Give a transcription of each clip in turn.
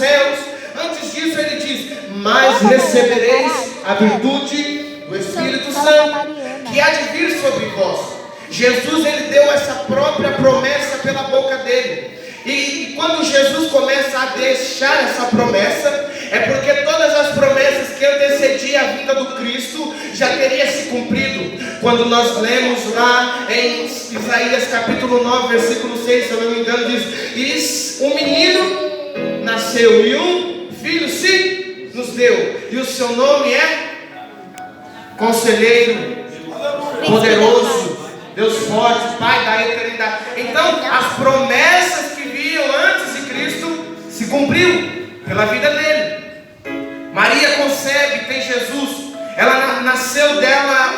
céus. Antes disso ele diz: mas recebereis a virtude do Espírito Santo, que há de vir sobre vós. Jesus, ele deu essa própria promessa pela boca dele. E quando Jesus começa a deixar essa promessa, é porque todas as promessas que antecediam a vinda do Cristo já teria se cumprido. Quando nós lemos lá em Isaías capítulo 9, versículo 6, se eu não me engano, diz: um menino nasceu e um filho se nos deu, e o seu nome é Conselheiro, Poderoso, Deus Forte, Pai da Eternidade. Então as promessas que vinham antes de Cristo se cumpriu pela vida dele. Maria concebe, tem Jesus. Ela nasceu dela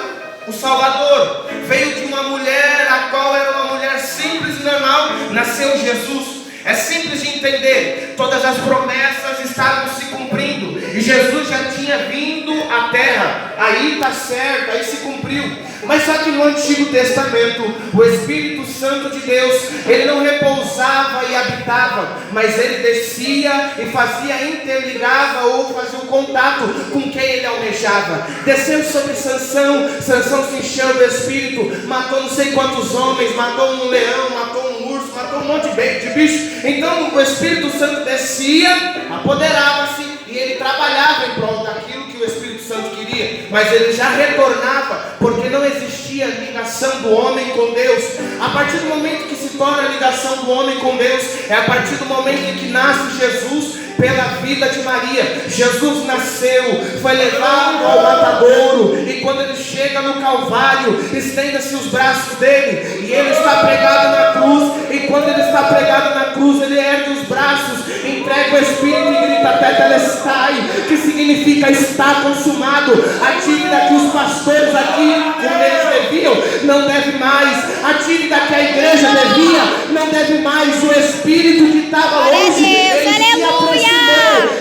o Salvador. Veio de uma mulher, a qual era uma mulher simples e normal. Nasceu Jesus. É simples de entender. Todas as promessas estavam se cumprindo, e Jesus já tinha vindo à terra. Aí está certo, aí se cumpriu. Mas só que no Antigo Testamento, o Espírito Santo de Deus, ele não repousava e habitava, mas ele descia e fazia, interligava ou fazia um contato com quem ele almejava. Desceu sobre Sansão. Sansão se encheu do Espírito, matou não sei quantos homens, matou um leão, matou um urso, matou um monte de bicho. Então o Espírito Santo descia, apoderava-se, e ele trabalhava em prol daquilo que o Espírito Santo queria, mas ele já retornava, porque não existia ligação do homem com Deus. A partir do momento que se torna a ligação do homem com Deus, é a partir do momento em que nasce Jesus pela vida de Maria. Jesus nasceu, foi levado ao matadouro, e quando ele chega no Calvário, estenda-se os braços dele, e ele está pregado na cruz. E quando ele está pregado na cruz, ele ergue os braços, entrega o Espírito e grita tetelestai, que significa está consumado. A dívida que os pastores aqui, como eles deviam, não deve mais. A dívida que a igreja devia, não deve mais. O Espírito que estava longe, ele se aproximou.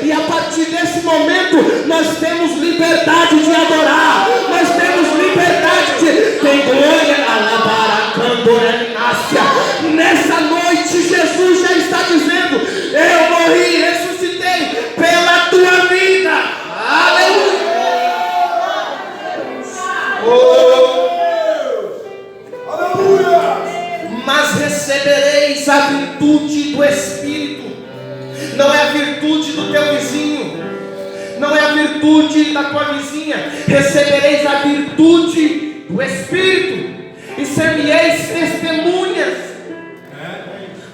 E a partir desse momento, nós temos liberdade de adorar. Nós temos liberdade de... Tem glória, nessa noite Jesus já está dizendo: eu morri e ressuscitei pela tua vida. Aleluia. Aleluia. Mas recebereis a virtude do Espírito. Não é a virtude do teu vizinho, não é a virtude da tua vizinha. Recebereis a virtude do Espírito, e ser-me-eis testemunhas.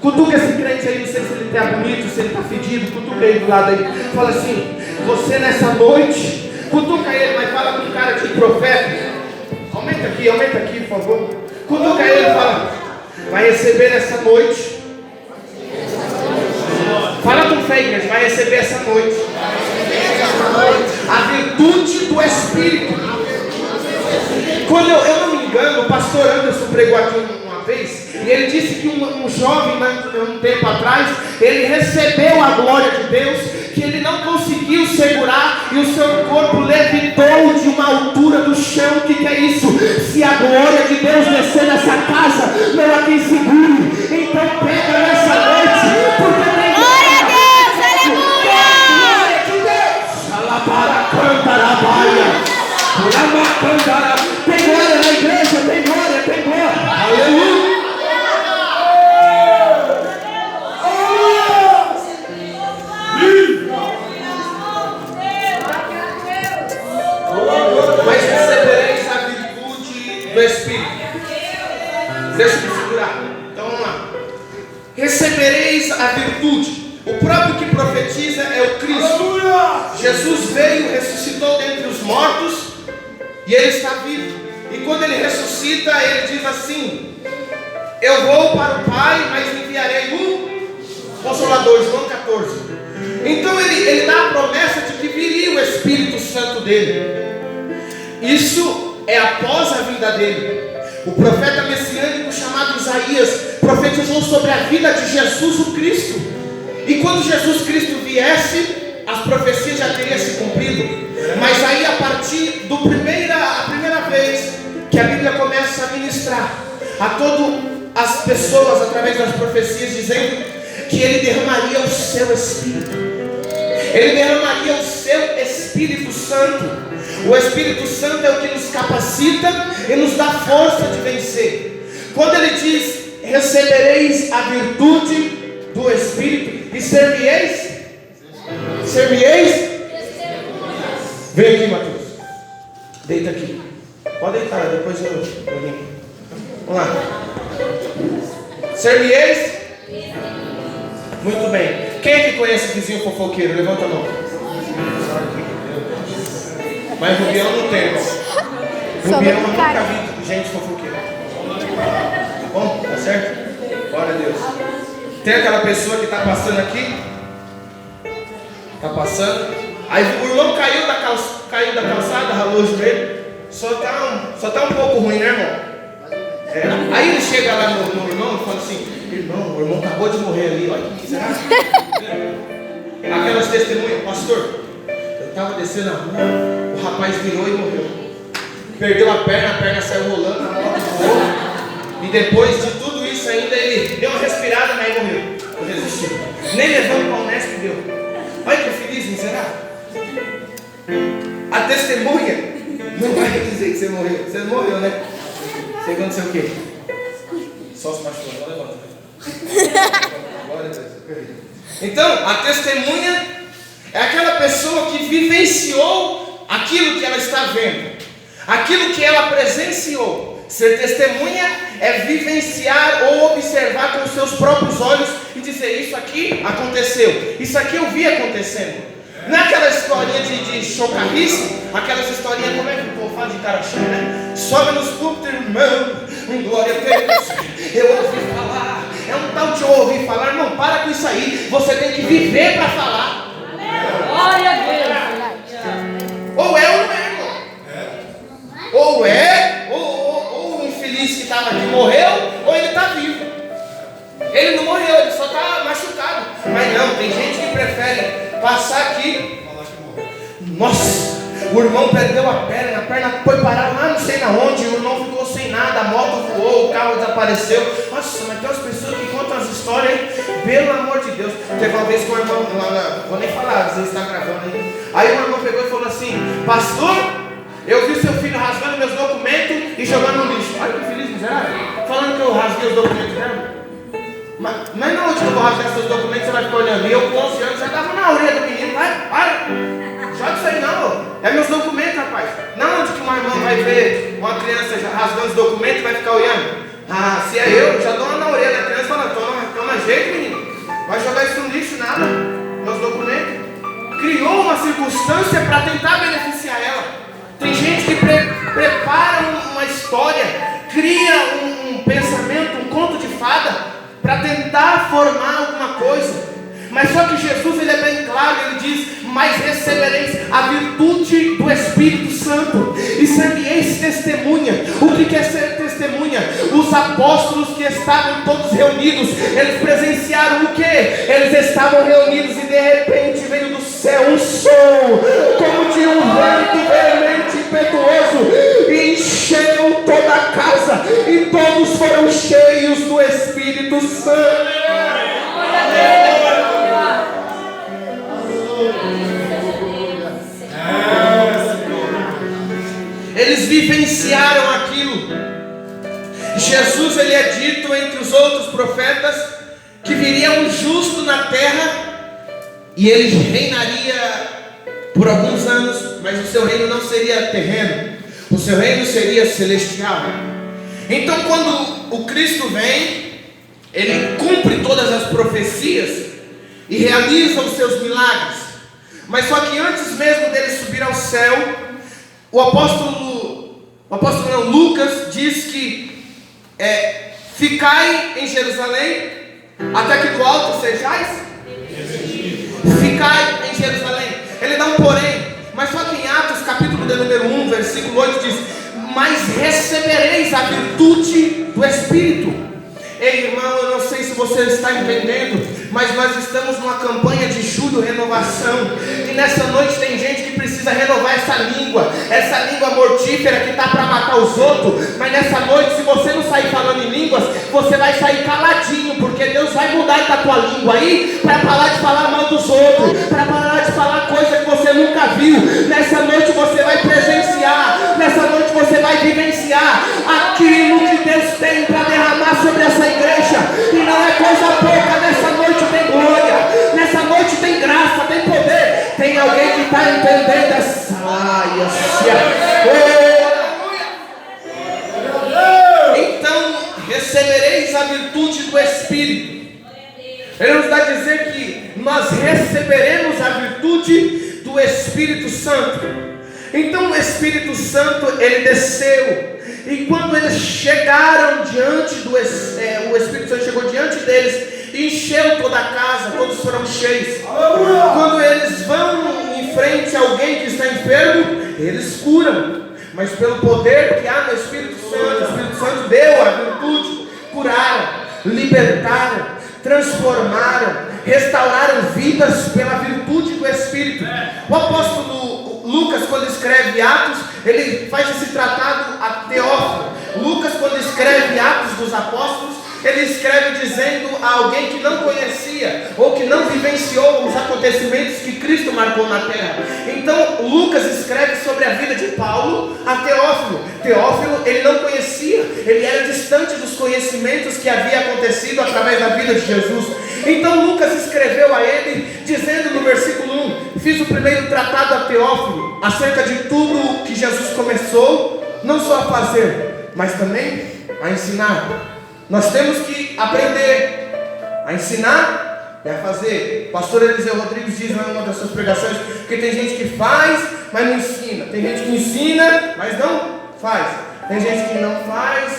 Cutuca esse crente aí, não sei se ele está bonito, se ele está fedido. Cutuca ele do lado aí, fala assim: você nessa noite, cutuca ele, mas fala com cara de profeta. Aumenta aqui, por favor. Cutuca ele e fala: vai receber essa noite. Fala com fé, igreja, vai receber essa noite a virtude do Espírito. Quando eu não me engano, o pastor Anderson pregou aqui uma vez, e ele disse que um jovem, um tempo atrás, ele recebeu a glória de Deus, que ele não conseguiu segurar, e o seu corpo levitou de uma altura do chão. O que é isso? Se a glória de Deus descer nessa casa, não há quem segure. Então pega nessa noite, porque tem glória a Deus, aleluia! Glória de Deus! Alabaracantarabaya, Alamacantarabaya. Tem glória na igreja, tem glória, tem glória. Aleluia. Mas recebereis a virtude do Espírito. Deixa eu me segurar. Então vamos lá. Recebereis a virtude. O próprio que profetiza é o Cristo. Jesus veio, ressuscitou dentre os mortos, e ele está vivo. E quando ele ressuscita, ele diz assim: eu vou para o Pai, mas enviarei o Consolador. João 14. Então ele dá a promessa de que viria o Espírito Santo dele. Isso é após a vida dele. O profeta messiânico chamado Isaías profetizou sobre a vida de Jesus o Cristo. E quando Jesus Cristo viesse, as profecias já teriam se cumprido. Mas aí, a partir da primeira vez que a Bíblia começa a ministrar a todas as pessoas através das profecias, dizendo que ele derramaria o seu Espírito. Ele derramaria o seu Espírito Santo. O Espírito Santo é o que nos capacita e nos dá força de vencer. Quando ele diz: recebereis a virtude do Espírito e ser-me-eis. Vem aqui, Matheus. Deita aqui. Pode deitar, depois eu venho. Vamos lá. Ser-me-eis. Muito bem. Quem é que conhece o vizinho fofoqueiro? Levanta a mão. Mas Rubião não tem, irmão. Rubião eu nunca vi gente fofoqueira. Tá bom? Tá certo? Glória a Deus. Tem aquela pessoa que está passando aqui. Está passando. Aí o irmão caiu da calçada, ralou o joelho. Só tá um pouco ruim, né, irmão? Aí ele chega lá no irmão e fala assim: irmão, o irmão acabou de morrer ali, olha que miserável. Aquelas testemunhas: pastor, eu estava descendo a rua, o rapaz virou e morreu. Perdeu a perna saiu rolando, a moto voou. E depois de tudo isso ainda ele deu uma respirada, mas aí morreu. Não resistiu. Nem levando para o Unesp deu. Olha que feliz, miserável. A testemunha não vai dizer que você morreu. Você morreu, né? Você aconteceu o quê? Só se machucou, não levanta. Glória a Deus. Então, a testemunha é aquela pessoa que vivenciou aquilo que ela está vendo, aquilo que ela presenciou. Ser testemunha é vivenciar ou observar com os seus próprios olhos e dizer: isso aqui aconteceu, isso aqui eu vi acontecendo. Não é aquela historinha de chocarrice, aquelas historinhas, como é que o povo faz de cara cheia, né? Sobe nos púlpitos, irmão, glória a Deus, eu ouvi falar. É um tal de ouvir falar. Irmão, para com isso aí. Você tem que viver para falar. Glória a Deus. Ou é ou não é, irmão. Ou é, ou o infeliz que estava aqui morreu, ou ele está vivo. Ele não morreu, ele só está machucado. Mas não, tem gente que prefere passar aqui. Nossa, o irmão perdeu a perna foi parar lá não sei na onde, o irmão ficou sem nada, a moto voou, o carro desapareceu. Nossa, mas tem umas pessoas que contam as histórias aí, pelo amor de Deus. Teve uma vez que o irmão, vou nem falar, às vezes está gravando aí o irmão pegou e falou assim: pastor, eu vi seu filho rasgando meus documentos e jogando no lixo. Olha que feliz, miserável. Falando que eu rasguei os documentos dela. Mas não, onde que eu vou rasgar seus documentos, você vai ficar olhando. E eu com 11 anos já estava na orelha do menino. Vai, para. Joga isso aí não. É meus documentos, rapaz. Não, onde que uma irmã vai ver uma criança rasgando os documentos e vai ficar olhando. Ah, se é eu, já dou uma na orelha da criança e falo: toma jeito, menino. Vai jogar isso no lixo, nada. Meus documentos. Criou uma circunstância para tentar beneficiar ela. Tem gente que prepara uma história, cria um pensamento, um conto de fada, para tentar formar alguma coisa. Mas só que Jesus, ele é bem claro, ele diz: mas recebereis a virtude do Espírito Santo e sereis testemunha. O que é ser testemunha? Os apóstolos que estavam todos reunidos, eles presenciaram o que? Eles estavam reunidos e de repente veio do céu um som, como de um vento veemente impetuoso, e encheu toda a casa, e todos foram cheios do Espírito Santo. Eles vivenciaram aquilo. Jesus, ele é dito entre os outros profetas que viria um justo na terra e ele reinaria por alguns anos, mas o seu reino não seria terreno, o seu reino seria celestial. Então, quando o Cristo vem, ele cumpre todas as profecias e realiza os seus milagres. Mas só que antes mesmo dele subir ao céu, o apóstolo Lucas diz que ficai em Jerusalém, até que do alto sejais. Ficai em Jerusalém. Ele dá um porém, mas só que em Atos capítulo de número 1, versículo 8 diz: mas recebereis a virtude do Espírito. Ei, irmão, eu não sei se você está entendendo, mas nós estamos numa campanha de julho, renovação. E nessa noite tem gente que precisa renovar essa língua mortífera que está para matar os outros. Mas nessa noite, se você não sair falando em línguas, você vai sair caladinho, porque Deus vai mudar a tua língua aí para parar de falar mal dos outros, para parar de falar viu. Nessa noite você vai presenciar, nessa noite você vai vivenciar aquilo que Deus tem para derramar sobre essa igreja. E não é coisa pouca. Nessa noite tem glória, nessa noite tem graça, tem poder. Tem alguém que está entendendo essa Então recebereis a virtude do Espírito. Ele nos dá a dizer que nós receberemos a virtude do Espírito Santo. Então o Espírito Santo, ele desceu. E quando eles chegaram diante do o Espírito Santo chegou diante deles e encheu toda a casa, todos foram cheios. Quando eles vão em frente a alguém que está enfermo, eles curam. Mas pelo poder que há no Espírito Santo, o Espírito Santo deu a virtude, curaram, libertaram, transformaram, restauraram vidas pela virtude do Espírito. O apóstolo Lucas, quando escreve Atos, ele faz esse tratado a Teófilo. Lucas, quando escreve Atos dos Apóstolos, ele escreve dizendo a alguém que não conhecia ou que não vivenciou os acontecimentos que Cristo marcou na terra. Então Lucas escreve sobre a vida de Paulo a Teófilo. Teófilo, ele não conhecia, ele era distante dos conhecimentos que havia acontecido através da vida de Jesus. Então Lucas escreveu a ele dizendo no versículo 1: fiz o primeiro tratado a Teófilo acerca de tudo que Jesus começou, não só a fazer, mas também a ensinar. Nós temos que aprender a ensinar e a fazer. O pastor Eliseu Rodrigues diz em uma das suas pregações que tem gente que faz, mas não ensina. Tem gente que ensina, mas não faz. Tem gente que não faz,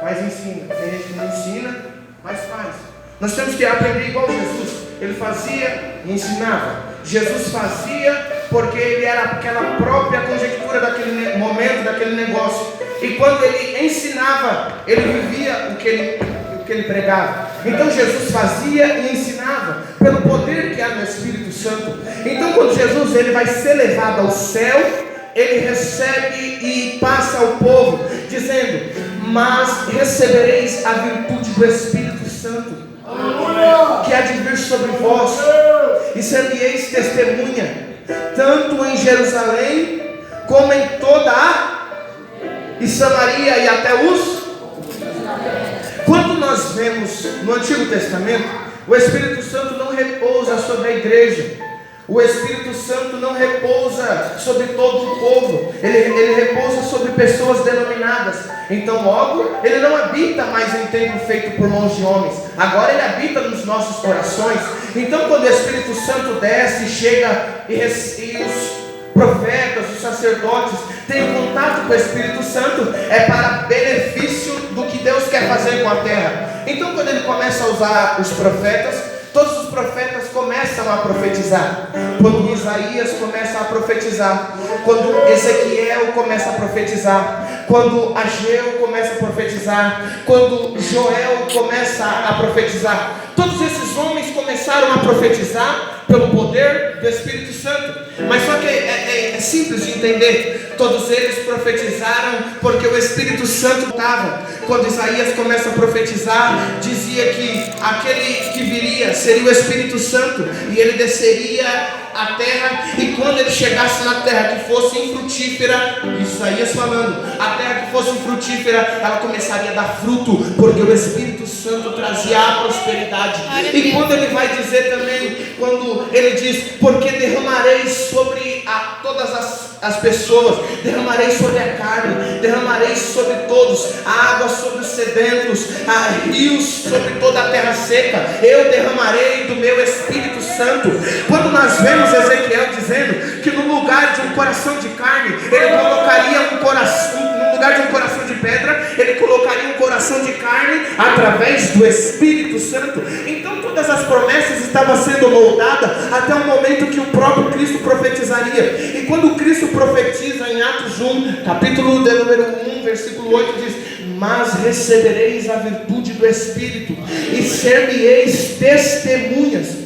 mas ensina. Tem gente que não ensina, mas faz. Nós temos que aprender igual Jesus. Ele fazia e ensinava. Jesus fazia porque ele era aquela própria conjectura daquele momento, daquele negócio. E quando ele ensinava, ele vivia o que ele pregava. Então Jesus fazia e ensinava pelo poder que há no Espírito Santo. Então quando Jesus ele vai ser levado ao céu, ele recebe e passa ao povo, dizendo: mas recebereis a virtude do Espírito Santo, que há de vir sobre vós, e ser-me-eis testemunha, tanto em Jerusalém, como em toda a e Samaria e até os. Quando nós vemos no Antigo Testamento, o Espírito Santo não repousa sobre a igreja. O Espírito Santo não repousa sobre todo o povo. Ele repousa sobre pessoas denominadas. Então logo, ele não habita mais em templo feito por mãos de homens. Agora ele habita nos nossos corações. Então quando o Espírito Santo desce, chega e os profetas, os sacerdotes têm contato com o Espírito Santo, é para benefício do que Deus quer fazer com a terra. Então quando ele começa a usar os profetas, todos os profetas começam a profetizar. Quando Isaías começa a profetizar, quando Ezequiel começa a profetizar, quando Ageu começa a profetizar, quando Joel começa a profetizar, todos esses homens começaram a profetizar pelo poder do Espírito Santo. Mas só que é simples de entender. Todos eles profetizaram porque o Espírito Santo estava. Quando Isaías começa a profetizar, dizia que aquele que viria seria o Espírito Santo, e ele desceria a terra, e quando ele chegasse na terra que fosse infrutífera, Isaías falando, a terra que fosse infrutífera, ela começaria a dar fruto, porque o Espírito Santo trazia a prosperidade. E quando ele vai dizer também, quando ele diz: porque derramarei sobre todas as pessoas, derramarei sobre a carne, derramarei sobre todos, a água sobre os sedentos, rios sobre toda a terra seca, eu derramarei do meu Espírito Santo. Quando nós vemos Ezequiel dizendo que no lugar de um coração de carne, ele colocaria um coração, no lugar de um coração de pedra, ele colocaria um coração de carne através do Espírito Santo. Então todas as promessas estavam sendo moldadas até o momento que o próprio Cristo profetizaria. E quando Cristo profetiza em Atos 1, capítulo de número 1, versículo 8, diz: mas recebereis a virtude do Espírito, e ser-me-eis testemunhas.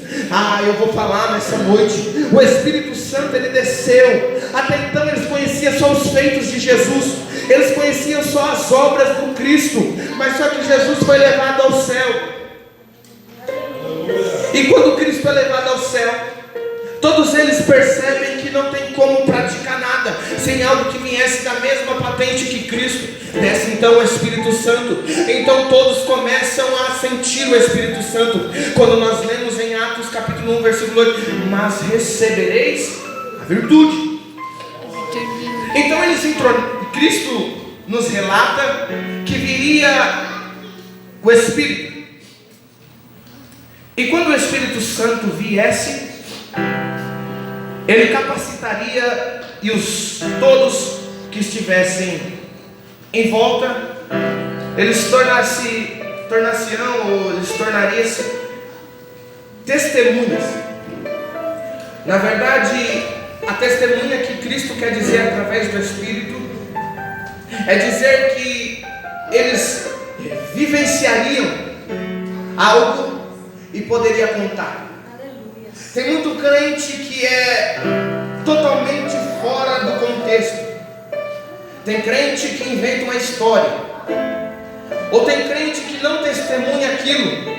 Eu vou falar nessa noite. O Espírito Santo, ele desceu. Até então eles conheciam só os feitos de Jesus, eles conheciam só as obras do Cristo, mas só que Jesus foi levado ao céu. E quando Cristo é levado ao céu, todos eles percebem que não tem como sem algo que viesse da mesma patente que Cristo. Desce então o Espírito Santo. Então todos começam a sentir o Espírito Santo. Quando nós lemos em Atos capítulo 1, versículo 8: mas recebereis a virtude. Então Cristo nos relata que viria o Espírito. E quando o Espírito Santo viesse, ele capacitaria e todos que estivessem em volta, eles tornariam testemunhas. Na verdade, a testemunha que Cristo quer dizer através do Espírito é dizer que eles vivenciariam algo e poderia contar. Tem muito crente que é totalmente fora do contexto. Tem crente que inventa uma história, ou tem crente que não testemunha aquilo.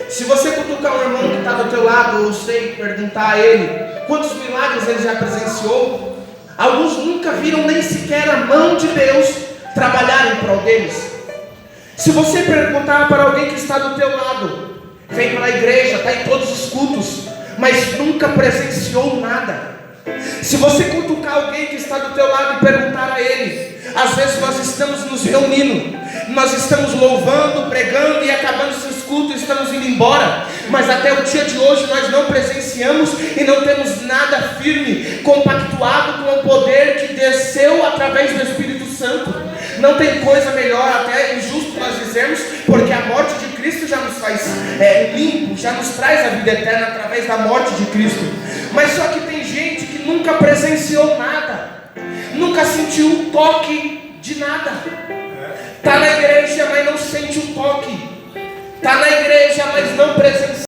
Se você cutucar um irmão que está do teu lado, ou sei, perguntar a ele quantos milagres ele já presenciou, alguns nunca viram nem sequer a mão de Deus trabalhar em prol deles. Se você perguntar para alguém que está do teu lado, vem para a igreja, está em todos os cultos, mas nunca presenciou nada. Se você cutucar alguém que está do teu lado e perguntar a ele, às vezes nós estamos nos reunindo, nós estamos louvando, pregando e acabando esses cultos, estamos indo embora, mas até o dia de hoje nós não presenciamos e não temos nada firme, compactuado com o poder que desceu através do Espírito Santo. Não tem coisa melhor, até injusto nós dizermos, porque a morte de Cristo já nos faz limpo, já nos traz a vida eterna através da morte de Cristo. Mas só que tem gente que nunca presenciou nada, nunca sentiu um toque de nada. Está na igreja, mas não sente um toque. Está na igreja, mas não presencia.